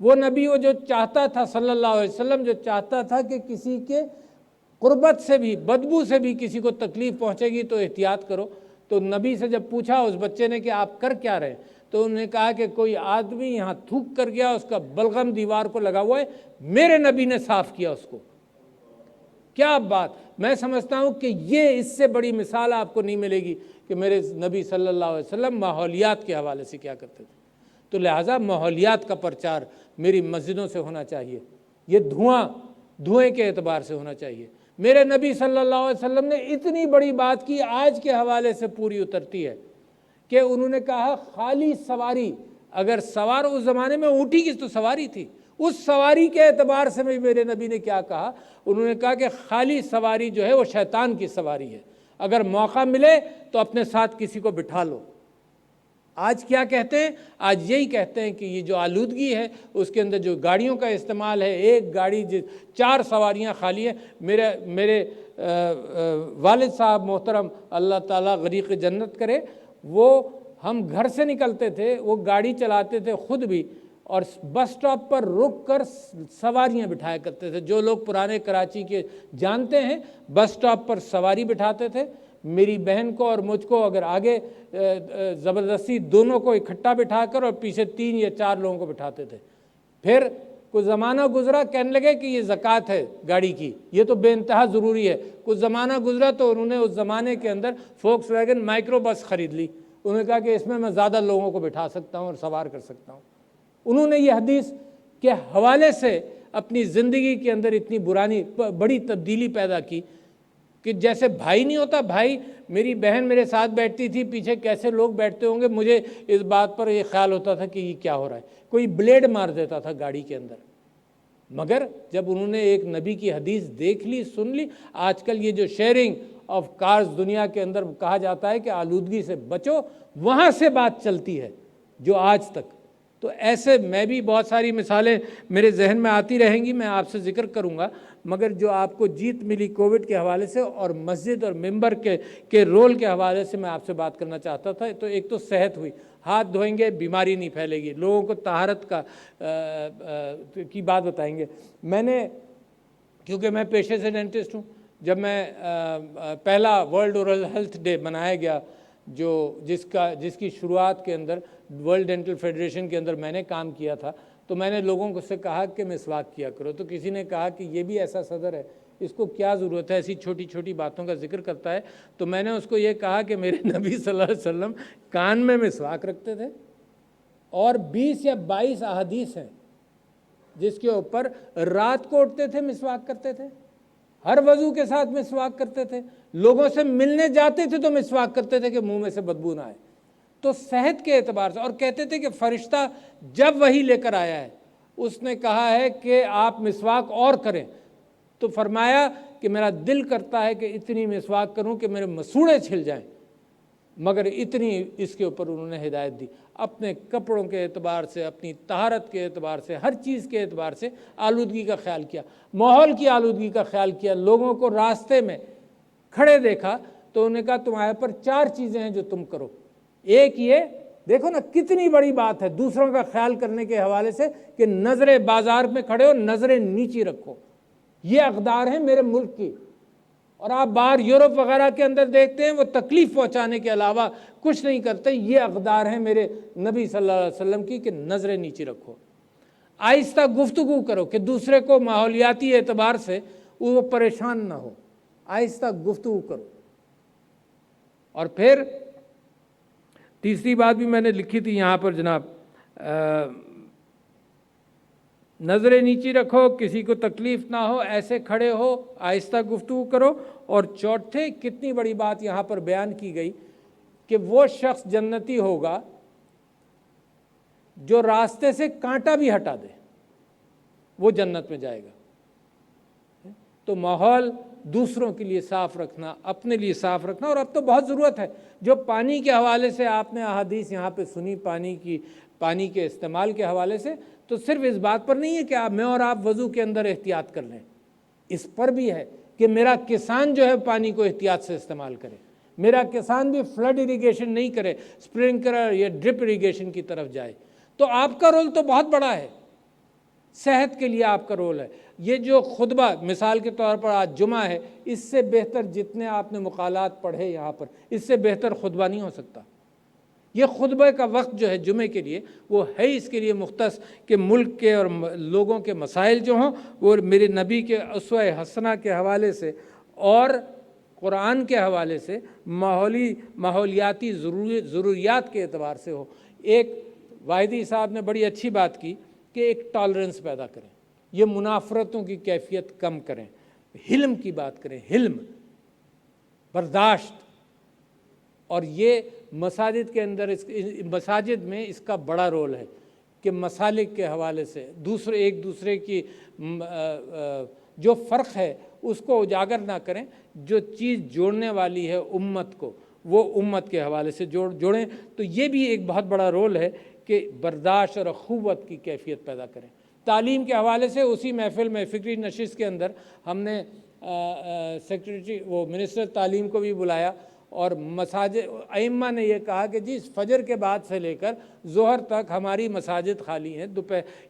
وہ نبی وہ جو چاہتا تھا صلی اللہ علیہ وسلم، جو چاہتا تھا کہ کسی کے قربت سے بھی، بدبو سے بھی کسی کو تکلیف پہنچے گی تو احتیاط کرو، تو نبی سے جب پوچھا اس بچے نے کہ آپ کر کیا رہے، تو انہوں نے کہا کہ کوئی آدمی یہاں تھوک کر گیا، اس کا بلغم دیوار کو لگا ہوا ہے، میرے نبی نے صاف کیا اس کو۔ کیا بات! میں سمجھتا ہوں کہ یہ اس سے بڑی مثال آپ کو نہیں ملے گی کہ میرے نبی صلی اللہ علیہ وسلم ماحولیات کے حوالے سے کیا کرتے تھے۔ تو لہٰذا ماحولیات کا پرچار میری مسجدوں سے ہونا چاہیے، یہ دھوئیں کے اعتبار سے ہونا چاہیے۔ میرے نبی صلی اللہ علیہ وسلم نے اتنی بڑی بات کی، آج کے حوالے سے پوری اترتی ہے کہ انہوں نے کہا خالی سواری، اگر سوار اس زمانے میں اونٹی کی تو سواری تھی، اس سواری کے اعتبار سے بھی میرے نبی نے کیا کہا، انہوں نے کہا کہ خالی سواری جو ہے وہ شیطان کی سواری ہے، اگر موقع ملے تو اپنے ساتھ کسی کو بٹھا لو۔ آج کیا کہتے ہیں؟ آج یہی کہتے ہیں کہ یہ جو آلودگی ہے اس کے اندر جو گاڑیوں کا استعمال ہے، ایک گاڑی 4 سواریاں خالی ہیں۔ میرے والد صاحب محترم اللہ تعالیٰ غریق جنت کرے، وہ ہم گھر سے نکلتے تھے، وہ گاڑی چلاتے تھے خود بھی، اور بس سٹاپ پر رک کر سواریاں بٹھایا کرتے تھے۔ جو لوگ پرانے کراچی کے جانتے ہیں، بس سٹاپ پر سواری بٹھاتے تھے، میری بہن کو اور مجھ کو اگر آگے زبردستی دونوں کو اکٹھا بٹھا کر اور پیچھے 3 یا 4 لوگوں کو بٹھاتے تھے۔ پھر کچھ زمانہ گزرا، کہنے لگے کہ یہ زکوٰۃ ہے گاڑی کی، یہ تو بے انتہا ضروری ہے۔ کچھ زمانہ گزرا تو انہوں نے اس زمانے کے اندر فوکس ویگن مائکرو بس خرید لی، انہوں نے کہا کہ اس میں زیادہ لوگوں کو بٹھا سکتا ہوں اور سوار کر سکتا ہوں۔ انہوں نے یہ حدیث کے حوالے سے اپنی زندگی کے اندر اتنی بڑی تبدیلی پیدا کی کہ جیسے بھائی نہیں ہوتا، بھائی، میری بہن میرے ساتھ بیٹھتی تھی، پیچھے کیسے لوگ بیٹھتے ہوں گے، مجھے اس بات پر یہ خیال ہوتا تھا کہ یہ کیا ہو رہا ہے، کوئی بلیڈ مار دیتا تھا گاڑی کے اندر۔ مگر جب انہوں نے ایک نبی کی حدیث دیکھ لی، سن لی، آج کل یہ جو شیئرنگ آف کارز دنیا کے اندر کہا جاتا ہے کہ آلودگی سے بچو، وہاں سے بات چلتی ہے جو آج تک۔ تو ایسے میں بھی بہت ساری مثالیں میرے ذہن میں آتی رہیں گی، میں آپ سے ذکر کروں گا، مگر جو آپ کو جیت ملی کووڈ کے حوالے سے اور مسجد اور ممبر کے رول کے حوالے سے میں آپ سے بات کرنا چاہتا تھا۔ تو ایک تو صحت ہوئی، ہاتھ دھوئیں گے بیماری نہیں پھیلے گی، لوگوں کو طہارت کی بات بتائیں گے۔ میں نے، کیونکہ میں پیشے سے ڈینٹسٹ ہوں، جب میں پہلا ورلڈ اورل ہیلتھ ڈے منایا گیا، جس کی شروعات کے اندر ورلڈ ڈینٹل فیڈریشن کے اندر میں نے کام کیا تھا، تو میں نے لوگوں سے کہا کہ مسواک کیا کرو، تو کسی نے کہا کہ یہ بھی ایسا صدر ہے، اس کو کیا ضرورت ہے، ایسی چھوٹی چھوٹی باتوں کا ذکر کرتا ہے۔ تو میں نے اس کو یہ کہا کہ میرے نبی صلی اللہ علیہ وسلم کان میں مسواک رکھتے تھے، اور 20 یا 22 احادیث ہیں جس کے اوپر رات کو اٹھتے تھے مسواک کرتے تھے، ہر وضو کے ساتھ مسواک کرتے تھے، لوگوں سے ملنے جاتے تھے تو مسواک کرتے تھے کہ منہ میں سے بدبو نہ آئے۔ تو صحت کے اعتبار سے، اور کہتے تھے کہ فرشتہ جب وہی لے کر آیا ہے اس نے کہا ہے کہ آپ مسواک اور کریں، تو فرمایا کہ میرا دل کرتا ہے کہ اتنی مسواک کروں کہ میرے مسوڑے چھل جائیں، مگر اتنی اس کے اوپر انہوں نے ہدایت دی۔ اپنے کپڑوں کے اعتبار سے، اپنی طہارت کے اعتبار سے، ہر چیز کے اعتبار سے آلودگی کا خیال کیا، ماحول کی آلودگی کا خیال کیا۔ لوگوں کو راستے میں کھڑے دیکھا تو انہوں نے کہا تمہارے پر 4 چیزیں ہیں جو تم کرو۔ ایک یہ دیکھو نا کتنی بڑی بات ہے دوسروں کا خیال کرنے کے حوالے سے، کہ نظریں بازار میں کھڑے ہو، نظریں نیچی رکھو، یہ اقدار ہیں میرے ملک کی۔ اور آپ باہر یورپ وغیرہ کے اندر دیکھتے ہیں وہ تکلیف پہنچانے کے علاوہ کچھ نہیں کرتے، یہ اقدار ہیں میرے نبی صلی اللہ علیہ وسلم کی کہ نظریں نیچی رکھو، آہستہ گفتگو کرو کہ دوسرے کو ماحولیاتی اعتبار سے وہ پریشان نہ ہو، آہستہ گفتگو کرو۔ اور پھر تیسری بات بھی میں نے لکھی تھی یہاں پر جناب، نظریں نیچی رکھو، کسی کو تکلیف نہ ہو، ایسے کھڑے ہو، آہستہ گفتگو کرو۔ اور چوتھے کتنی بڑی بات یہاں پر بیان کی گئی کہ وہ شخص جنتی ہوگا جو راستے سے کانٹا بھی ہٹا دے، وہ جنت میں جائے گا۔ تو ماحول دوسروں کے لیے صاف رکھنا، اپنے لیے صاف رکھنا، اور اب تو بہت ضرورت ہے۔ جو پانی کے حوالے سے آپ نے احادیث یہاں پہ سنی، پانی کے استعمال کے حوالے سے، تو صرف اس بات پر نہیں ہے کہ میں اور آپ وضو کے اندر احتیاط کر لیں، اس پر بھی ہے کہ میرا کسان جو ہے پانی کو احتیاط سے استعمال کرے، میرا کسان بھی فلڈ اریگیشن نہیں کرے، اسپرنکلر یا ڈرپ اریگیشن کی طرف جائے۔ تو آپ کا رول تو بہت بڑا ہے، صحت کے لیے آپ کا رول ہے۔ یہ جو خطبہ مثال کے طور پر آج جمعہ ہے، اس سے بہتر جتنے آپ نے مقالات پڑھے یہاں پر، اس سے بہتر خطبہ نہیں ہو سکتا۔ یہ خطبے کا وقت جو ہے جمعے کے لیے وہ ہے اس کے لیے مختص کہ ملک کے اور لوگوں کے مسائل جو ہوں وہ میرے نبی کے اسوہ حسنہ کے حوالے سے اور قرآن کے حوالے سے ماحولیاتی ضروریات کے اعتبار سے ہو۔ ایک واحدی صاحب نے بڑی اچھی بات کی کہ ایک ٹالرنس پیدا کریں، یہ منافرتوں کی کیفیت کم کریں، حلم کی بات کریں، حلم، برداشت۔ اور یہ مساجد کے اندر مساجد میں اس کا بڑا رول ہے کہ مسالک کے حوالے سے ایک دوسرے کی جو فرق ہے اس کو اجاگر نہ کریں، جو چیز جوڑنے والی ہے امت کو وہ امت کے حوالے سے جوڑیں۔ تو یہ بھی ایک بہت بڑا رول ہے کہ برداشت اور اخوت کی کیفیت پیدا کریں۔ تعلیم کے حوالے سے اسی محفل میں فکری نشست کے اندر ہم نے منسٹر تعلیم کو بھی بلایا، اور مساجد ائمہ نے یہ کہا کہ جی فجر کے بعد سے لے کر ظہر تک ہماری مساجد خالی ہیں،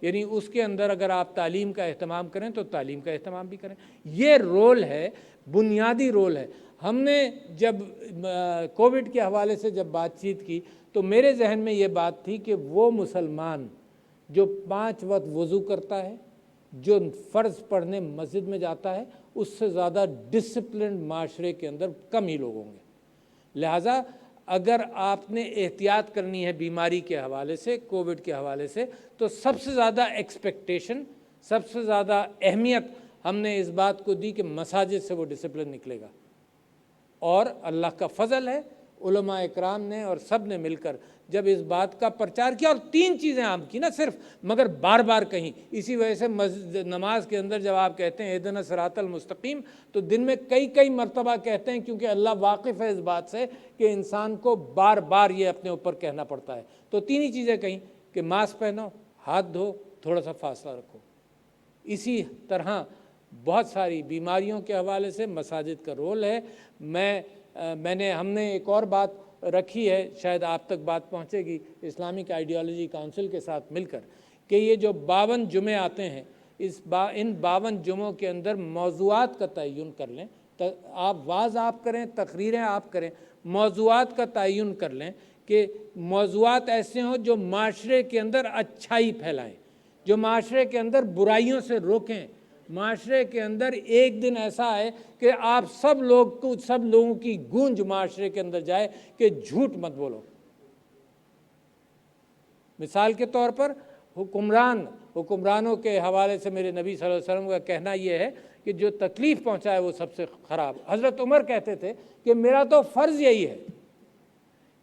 یعنی اس کے اندر اگر آپ تعلیم کا اہتمام کریں تو تعلیم کا اہتمام بھی کریں۔ یہ رول ہے، بنیادی رول ہے۔ ہم نے جب کووڈ کے حوالے سے جب بات چیت کی تو میرے ذہن میں یہ بات تھی کہ وہ مسلمان جو 5 وقت وضو کرتا ہے، جو فرض پڑھنے مسجد میں جاتا ہے، اس سے زیادہ ڈسپلنڈ معاشرے کے اندر کم ہی لوگ ہوں گے۔ لہٰذا اگر آپ نے احتیاط کرنی ہے بیماری کے حوالے سے، کووڈ کے حوالے سے، تو سب سے زیادہ ایکسپیکٹیشن، سب سے زیادہ اہمیت ہم نے اس بات کو دی کہ مساجد سے وہ ڈسپلن نکلے گا۔ اور اللہ کا فضل ہے، علماء اکرام نے اور سب نے مل کر جب اس بات کا پرچار کیا، اور 3 چیزیں عام کی، نہ صرف مگر بار بار کہیں۔ اسی وجہ سے نماز کے اندر جب آپ کہتے ہیں اہدنا الصراط المستقیم، تو دن میں کئی مرتبہ کہتے ہیں، کیونکہ اللہ واقف ہے اس بات سے کہ انسان کو بار بار یہ اپنے اوپر کہنا پڑتا ہے۔ تو 3 ہی چیزیں کہیں کہ ماسک پہنو، ہاتھ دھو، تھوڑا سا فاصلہ رکھو۔ اسی طرح بہت ساری بیماریوں کے حوالے سے مساجد کا رول ہے۔ ہم نے ایک اور بات رکھی ہے، شاید آپ تک بات پہنچے گی اسلامک آئیڈیالوجی کونسل کے ساتھ مل کر، کہ یہ جو 52 جمعے آتے ہیں، ان 52 جمعوں کے اندر موضوعات کا تعین کر لیں۔ آپ واعظ آپ کریں، تقریریں آپ کریں، موضوعات کا تعین کر لیں کہ موضوعات ایسے ہوں جو معاشرے کے اندر اچھائی پھیلائیں، جو معاشرے کے اندر برائیوں سے روکیں۔ معاشرے کے اندر ایک دن ایسا ہے کہ آپ سب لوگوں کی گونج معاشرے کے اندر جائے کہ جھوٹ مت بولو۔ مثال کے طور پر حکمرانوں کے حوالے سے میرے نبی صلی اللہ علیہ وسلم کا کہنا یہ ہے کہ جو تکلیف پہنچائے وہ سب سے خراب۔ حضرت عمر کہتے تھے کہ میرا تو فرض یہی ہے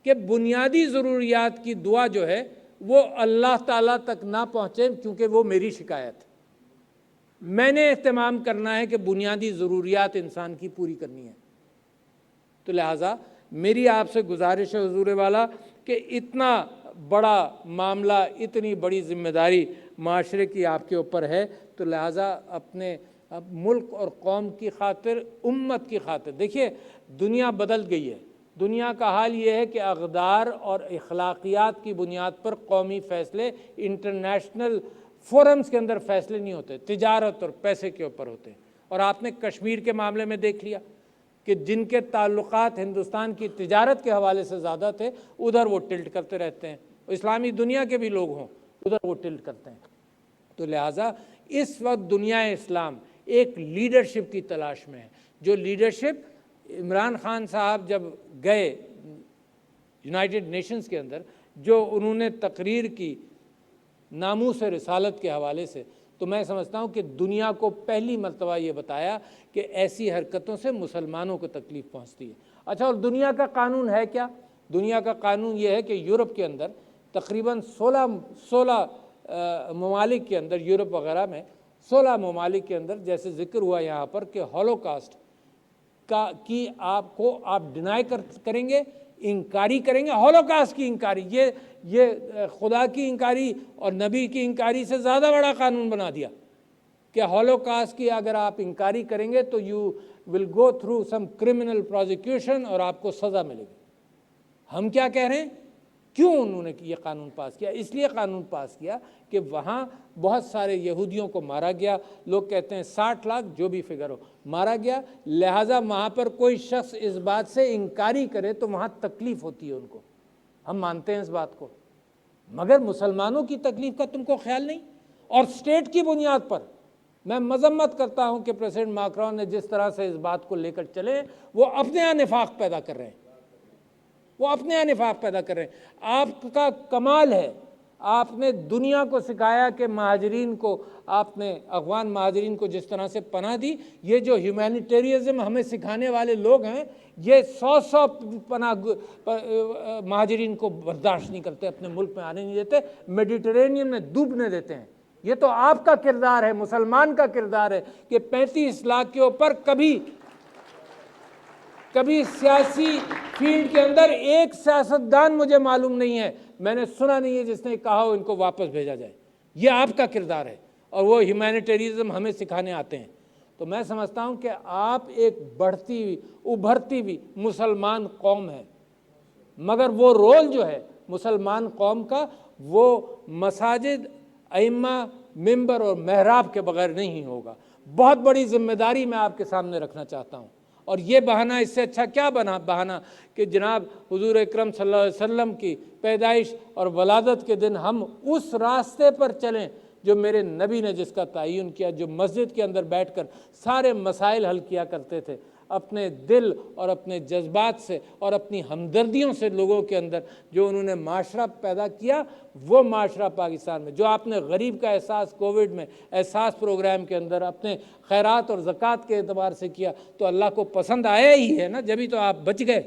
کہ بنیادی ضروریات کی دعا جو ہے وہ اللہ تعالیٰ تک نہ پہنچے، کیونکہ وہ میری شکایت ہے۔ میں نے اہتمام کرنا ہے کہ بنیادی ضروریات انسان کی پوری کرنی ہے۔ تو لہٰذا میری آپ سے گزارش ہے حضور والا کہ اتنا بڑا معاملہ، اتنی بڑی ذمہ داری معاشرے کی آپ کے اوپر ہے، تو لہٰذا اپنے ملک اور قوم کی خاطر، امت کی خاطر، دیکھیے دنیا بدل گئی ہے۔ دنیا کا حال یہ ہے کہ اقدار اور اخلاقیات کی بنیاد پر قومی فیصلے انٹرنیشنل فورمز کے اندر فیصلے نہیں ہوتے، تجارت اور پیسے کے اوپر ہوتے ہیں۔ اور آپ نے کشمیر کے معاملے میں دیکھ لیا کہ جن کے تعلقات ہندوستان کی تجارت کے حوالے سے زیادہ تھے، ادھر وہ ٹلٹ کرتے رہتے ہیں۔ اسلامی دنیا کے بھی لوگ ہوں، ادھر وہ ٹلٹ کرتے ہیں۔ تو لہٰذا اس وقت دنیا اسلام ایک لیڈرشپ کی تلاش میں ہے، جو لیڈرشپ عمران خان صاحب جب گئے یونائٹڈ نیشنز کے اندر، جو انہوں نے تقریر کی ناموس رسالت کے حوالے سے، تو میں سمجھتا ہوں کہ دنیا کو پہلی مرتبہ یہ بتایا کہ ایسی حرکتوں سے مسلمانوں کو تکلیف پہنچتی ہے۔ اچھا، اور دنیا کا قانون ہے کیا؟ دنیا کا قانون یہ ہے کہ یورپ کے اندر تقریباً 16 ممالک کے اندر، یورپ وغیرہ میں 16 ممالک کے اندر، جیسے ذکر ہوا یہاں پر کہ ہولوکاسٹ کی آپ ڈینائی کریں گے، انکاری کریں گے۔ ہولوکاسٹ کی انکاری، یہ خدا کی انکاری اور نبی کی انکاری سے زیادہ بڑا قانون بنا دیا کہ ہولوکاسٹ کی اگر آپ انکاری کریں گے تو you will go through some criminal prosecution اور آپ کو سزا ملے گی۔ ہم کیا کہہ رہے ہیں کیوں انہوں نے یہ قانون پاس کیا؟ اس لیے قانون پاس کیا کہ وہاں بہت سارے یہودیوں کو مارا گیا، لوگ کہتے ہیں 60 لاکھ، جو بھی فگر ہو، مارا گیا، لہٰذا وہاں پر کوئی شخص اس بات سے انکاری کرے تو وہاں تکلیف ہوتی ہے ان کو، ہم مانتے ہیں اس بات کو، مگر مسلمانوں کی تکلیف کا تم کو خیال نہیں۔ اور اسٹیٹ کی بنیاد پر میں مذمت کرتا ہوں کہ پریزیڈنٹ ماکرون نے جس طرح سے اس بات کو لے کر چلے، وہ اپنے یہاں نفاق پیدا کر رہے ہیں، وہ اپنے یہاں نفاق پیدا کر رہے ہیں۔ آپ کا کمال ہے، آپ نے دنیا کو سکھایا کہ مہاجرین کو، آپ نے افغان مہاجرین کو جس طرح سے پناہ دی، یہ جو ہیومینیٹیرزم ہمیں سکھانے والے لوگ ہیں، یہ 100 پناہ مہاجرین کو برداشت نہیں کرتے، اپنے ملک میں آنے نہیں دیتے، میڈیٹرینین میں ڈوبنے دیتے ہیں۔ یہ تو آپ کا کردار ہے، مسلمان کا کردار ہے کہ 35 لاکھ کے اوپر کبھی سیاسی فیلڈ کے اندر ایک سیاستدان مجھے معلوم نہیں ہے، میں نے سنا نہیں ہے جس نے کہا ہو ان کو واپس بھیجا جائے۔ یہ آپ کا کردار ہے، اور وہ ہیومینیٹیرزم ہمیں سکھانے آتے ہیں۔ تو میں سمجھتا ہوں کہ آپ ایک بڑھتی ہوئی، ابھرتی ہوئی مسلمان قوم ہے، مگر وہ رول جو ہے مسلمان قوم کا، وہ مساجد، ائمہ، ممبر اور محراب کے بغیر نہیں ہوگا۔ بہت بڑی ذمہ داری میں آپ کے سامنے رکھنا چاہتا ہوں، اور یہ بہانہ، اس سے اچھا کیا بہانہ کہ جناب حضور اکرم صلی اللہ علیہ وسلم کی پیدائش اور ولادت کے دن ہم اس راستے پر چلیں جو میرے نبی نے جس کا تعین کیا، جو مسجد کے اندر بیٹھ کر سارے مسائل حل کیا کرتے تھے، اپنے دل اور اپنے جذبات سے اور اپنی ہمدردیوں سے لوگوں کے اندر جو انہوں نے معاشرہ پیدا کیا، وہ معاشرہ پاکستان میں جو آپ نے غریب کا احساس کووڈ میں احساس پروگرام کے اندر اپنے خیرات اور زکوٰۃ کے اعتبار سے کیا، تو اللہ کو پسند آیا ہی ہے نا، جبھی تو آپ بچ گئے،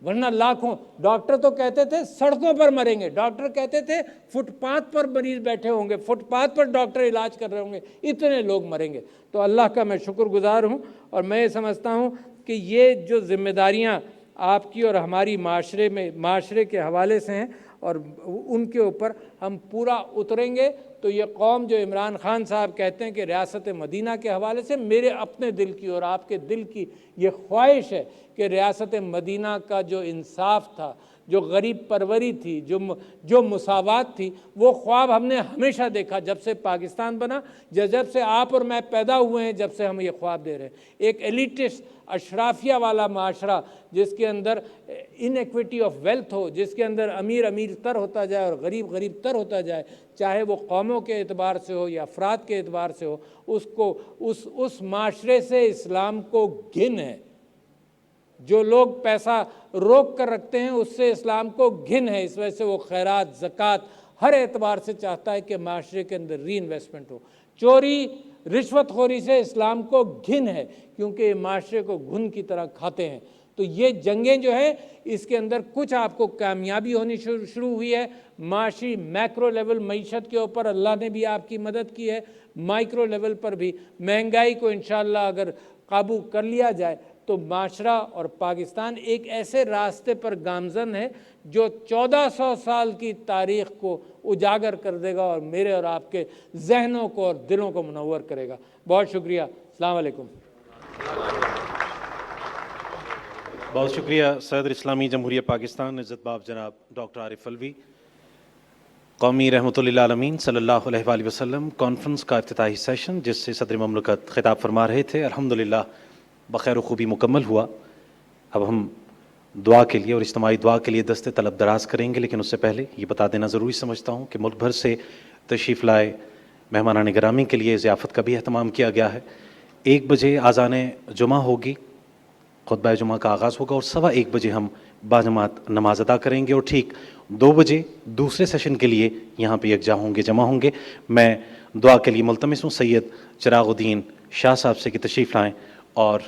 ورنہ لاکھوں ڈاکٹر تو کہتے تھے سڑکوں پر مریں گے، ڈاکٹر کہتے تھے فٹ پاتھ پر مریض بیٹھے ہوں گے، فٹ پاتھ پر ڈاکٹر علاج کر رہے ہوں گے، اتنے لوگ مریں گے۔ تو اللہ کا میں شکر گزار ہوں، اور میں یہ سمجھتا ہوں کہ یہ جو ذمہ داریاں آپ کی اور ہماری معاشرے کے حوالے سے ہیں، اور ان کے اوپر ہم پورا اتریں گے، تو یہ قوم جو عمران خان صاحب کہتے ہیں کہ ریاست مدینہ کے حوالے سے میرے اپنے دل کی اور آپ کے دل کی یہ خواہش ہے کہ ریاست مدینہ کا جو انصاف تھا، جو غریب پروری تھی، جو مساوات تھی، وہ خواب ہم نے ہمیشہ دیکھا جب سے پاکستان بنا، جب سے آپ اور میں پیدا ہوئے ہیں، جب سے ہم یہ خواب دے رہے ہیں، ایک ایلیٹسٹ اشرافیہ والا معاشرہ جس کے اندر انیکویٹی آف ویلتھ ہو، جس کے اندر امیر امیر تر ہوتا جائے اور غریب غریب تر ہوتا جائے، چاہے وہ قوموں کے اعتبار سے ہو یا افراد کے اعتبار سے ہو، اس معاشرے سے اسلام کو گھن ہے۔ جو لوگ پیسہ روک کر رکھتے ہیں اس سے اسلام کو گھن ہے، اس وجہ سے وہ خیرات، زکوٰۃ ہر اعتبار سے چاہتا ہے کہ معاشرے کے اندر ری انویسٹمنٹ ہو۔ چوری، رشوت خوری سے اسلام کو گھن ہے، کیونکہ یہ معاشرے کو گھن کی طرح کھاتے ہیں۔ تو یہ جنگیں جو ہیں، اس کے اندر کچھ آپ کو کامیابی ہونی شروع ہوئی ہے، معاشی میکرو لیول معیشت کے اوپر اللہ نے بھی آپ کی مدد کی ہے، مائکرو لیول پر بھی مہنگائی کو انشاءاللہ اگر قابو کر لیا جائے تو معاشرہ اور پاکستان ایک ایسے راستے پر گامزن ہے جو 1400 سال کی تاریخ کو اجاگر کر دے گا، اور میرے اور آپ کے ذہنوں کو اور دلوں کو منور کرے گا۔ بہت شکریہ، السلام علیکم۔ بہت شکریہ صدر اسلامی جمہوریہ پاکستان عزت باب جناب ڈاکٹر عارف الوی۔ قومی رحمۃ للعالمین صلی اللہ علیہ وآلہ وسلم کانفرنس کا افتتاحی سیشن جس سے صدر مملکت خطاب فرما رہے تھے، الحمدللہ بخیر و خوبی مکمل ہوا۔ اب ہم دعا کے لیے اور اجتماعی دعا کے لیے دست طلب دراز کریں گے، لیکن اس سے پہلے یہ بتا دینا ضروری سمجھتا ہوں کہ ملک بھر سے تشریف لائے مہمانان گرامی کے لیے ضیافت کا بھی اہتمام کیا گیا ہے۔ 1 بجے آذان جمعہ ہوگی، خطبہ جمعہ کا آغاز ہوگا، اور 1:15 بجے ہم باجماعت نماز ادا کریں گے، اور ٹھیک 2 بجے دوسرے سیشن کے لیے یہاں پہ یکجا ہوں گے، جمع ہوں گے۔ میں دعا کے لیے ملتمس ہوں سید چراغ الدین شاہ صاحب سے کہ تشریف لائیں اور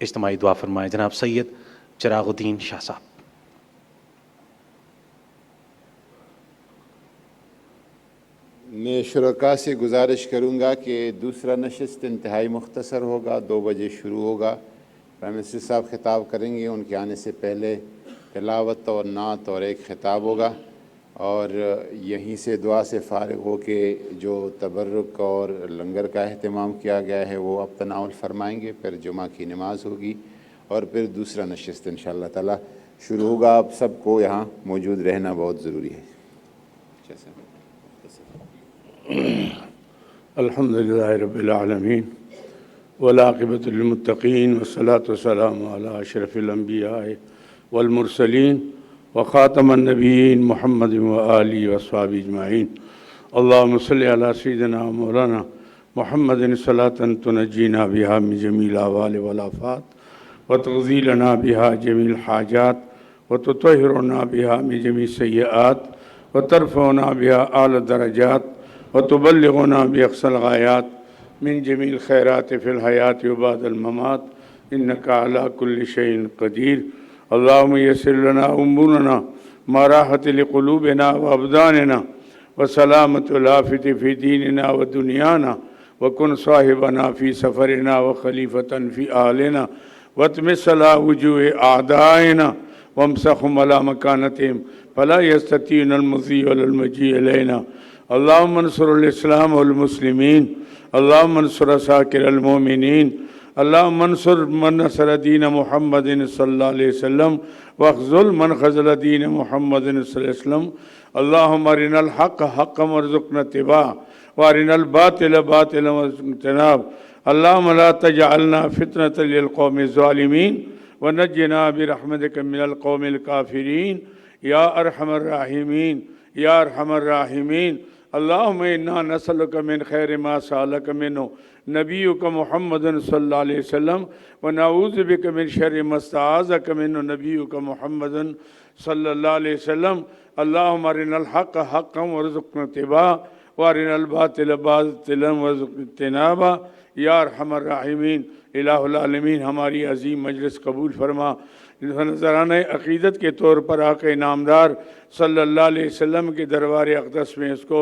اجتماعی دعا فرمائیں۔ جناب سید چراغ الدین شاہ صاحب۔ میں شرکاء سے گزارش کروں گا کہ دوسرا نشست انتہائی مختصر ہوگا، 2 بجے شروع ہوگا۔ پرائم منسٹر صاحب خطاب کریں گے، ان کے آنے سے پہلے تلاوت اور نعت اور ایک خطاب ہوگا، اور یہیں سے دعا سے فارغ ہو کے جو تبرک اور لنگر کا اہتمام کیا گیا ہے وہ اب تناول فرمائیں گے، پھر جمعہ کی نماز ہوگی، اور پھر دوسرا نشست انشاءاللہ تعالی شروع ہوگا. آپ سب کو یہاں موجود رہنا بہت ضروری ہے. الحمد لله رب العالمين والعاقبة للمتقين والصلاة والسلام على أشرف الأنبياء والمرسلين وخاتم النبيين محمد وآله وأصحابه أجمعين. اللهم صل على سيدنا مولانا محمد صلاة تنجينا بها من جميع الأهوال والآفات وتقضي لنا بها جميع الحاجات وتطهرنا بها من جميع السيئات وترفعنا بها أعلى الدرجات وتبلغنا بأقصى الغايات من جميع الخيرات في الحياة وبعد الممات إنك على كل شيء قدير. اللهم يسر لنا أمورنا ما راحة لقلوبنا وأبداننا وسلامة العافية في ديننا ودنيانا وكن صاحبنا في سفرنا وخليفة في أهلنا واتمس على وجوه أعدائنا وامسخهم على مكانتهم فلا يستطيعون المضي ولا المجيء إلينا. اللهم انصر الإسلام والمسلمين. اللهم انصر ساكر المؤمنين. اللهم انصر من نصر دين محمد صلى الله عليه وسلم واخذل من خذل دين محمد صلى الله عليه وسلم. اللهم ارنا الحق حقا وارزقنا اتباعه وارنا الباطل باطلا وارزقنا اجتنابه. اللهم لا تجعلنا فتنة للقوم الظالمين ونجنا برحمتك من القوم الكافرين يا أرحم الراحمين يا أرحم الراحمين. اللهم إنا نسألك من خير ما سألك منه نبيك محمد صلى الله عليه وسلم ونعوذ بك من شر ما استعاذك منه نبيك محمد صلى الله عليه وسلم. اللهم ارنا الحق حقا وارزقنا اتباعه وارنا الباطل باطلا وارزقنا اجتنابه یا ارحم الراحمین. الہ العالمین ہماری عظیم مجلس قبول فرما. نذرانہ عقیدت کے طور پر آقا نامدار صلی اللہ علیہ وسلم کے دربار اقدس میں اس کو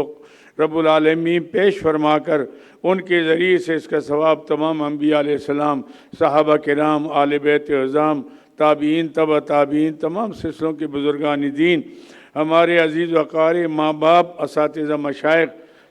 رب العالمین پیش فرما کر ان کے ذریعے سے اس کا ثواب تمام انبیاء علیہ السلام، صحابہ کرام، آل بیت عظام، تابعین، تبع تابعین، تمام سلسلوں کے بزرگان دین، ہمارے عزیز و اقارب، ماں باپ، اساتذہ، مشائخ،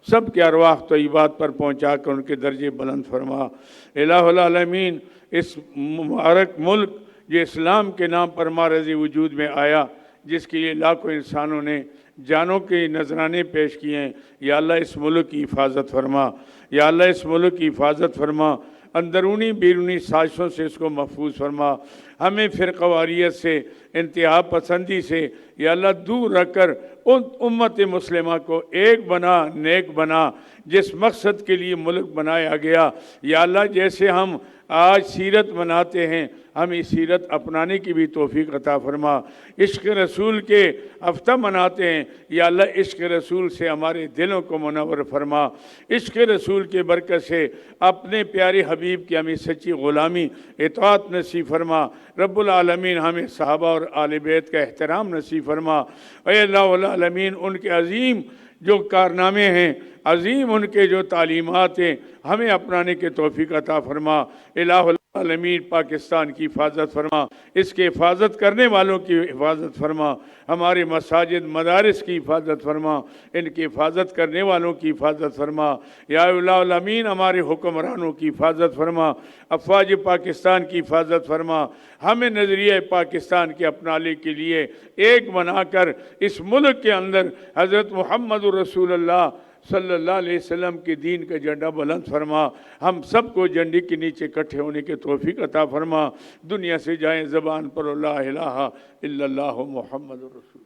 سب کے ارواح طیبات پر پہنچا کر ان کے درجے بلند فرما. الہ العالمین اس مبارک ملک جو اسلام کے نام پر معرض وجود میں آیا، جس کے لیے لاکھوں انسانوں نے جانوں کے نذرانے پیش کیے ہیں، یا اللہ اس ملک کی حفاظت فرما. یا اللہ اس ملک کی حفاظت فرما. اندرونی بیرونی سازشوں سے اس کو محفوظ فرما. ہمیں فرقواریت سے، انتہا پسندی سے یا اللہ دور رکھ کر ان امت مسلمہ کو ایک بنا، نیک بنا، جس مقصد کے لیے ملک بنایا گیا. یا اللہ جیسے ہم آج سیرت مناتے ہیں، ہمیں سیرت اپنانے کی بھی توفیق عطا فرما. عشق رسول کے ہفتہ مناتے ہیں، یا اللہ عشق رسول سے ہمارے دلوں کو منور فرما. عشق رسول کے برکت سے اپنے پیارے حبیب کی ہمیں سچی غلامی اطاعت نصیب فرما. رب العالمین ہمیں صحابہ اور آل بیت کا احترام نصیب فرما. اے اللہ العالمین ان کے عظیم جو کارنامے ہیں، عظیم ان کے جو تعلیمات ہیں، ہمیں اپنانے کے توفیق عطا فرما. الہ العالمین پاکستان کی حفاظت فرما. اس کے حفاظت کرنے والوں کی حفاظت فرما. ہمارے مساجد مدارس کی حفاظت فرما. ان کی حفاظت کرنے والوں کی حفاظت فرما. یا الہ العالمین ہمارے حکمرانوں کی حفاظت فرما. افواج پاکستان کی حفاظت فرما. ہمیں نظریہ پاکستان کے اپنانے کے لیے ایک بنا کر اس ملک کے اندر حضرت محمد رسول اللہ صلی اللہ علیہ وسلم کے دین کا جھنڈا بلند فرما. ہم سب کو جھنڈے کے نیچے اکٹھے ہونے کے توفیق عطا فرما. دنیا سے جائیں زبان پر لا الہ الا اللہ محمد رسول